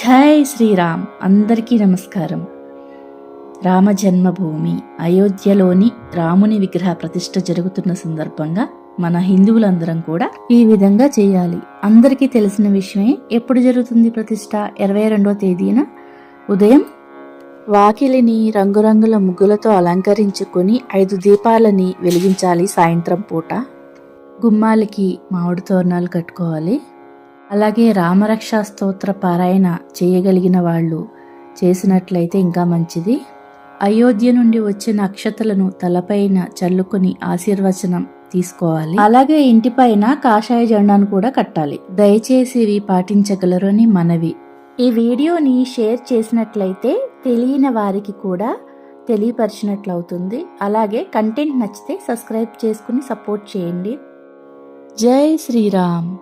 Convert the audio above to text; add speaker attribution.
Speaker 1: జై శ్రీరామ్. అందరికీ నమస్కారం. రామ జన్మభూమి అయోధ్యలోని రాముని విగ్రహ ప్రతిష్ఠ జరుగుతున్న సందర్భంగా మన హిందువులందరం కూడా ఈ విధంగా చేయాలి. అందరికీ తెలిసిన విషయమే. ఎప్పుడు జరుగుతుంది ప్రతిష్ఠ? 22వ తేదీన ఉదయం వాకిలిని రంగురంగుల ముగ్గులతో అలంకరించుకొని 5 దీపాలని వెలిగించాలి. సాయంత్రం పూట గుమ్మాలకి మామిడి తోరణాలు కట్టుకోవాలి. అలాగే రామరక్షా స్తోత్ర పారాయణ చేయగలిగిన వాళ్ళు చేసినట్లయితే ఇంకా మంచిది. అయోధ్య నుండి వచ్చిన అక్షతలను తలపైన చల్లుకొని ఆశీర్వచనం తీసుకోవాలి. అలాగే ఇంటిపైన కాషాయ జెండాను కూడా కట్టాలి. దయచేసి ఇవి పాటించగలరు అని మనవి. ఈ వీడియోని షేర్ చేసినట్లయితే తెలియని వారికి కూడా తెలియపరిచినట్లవుతుంది. అలాగే కంటెంట్ నచ్చితే సబ్స్క్రైబ్ చేసుకుని సపోర్ట్ చేయండి. జై శ్రీరామ్.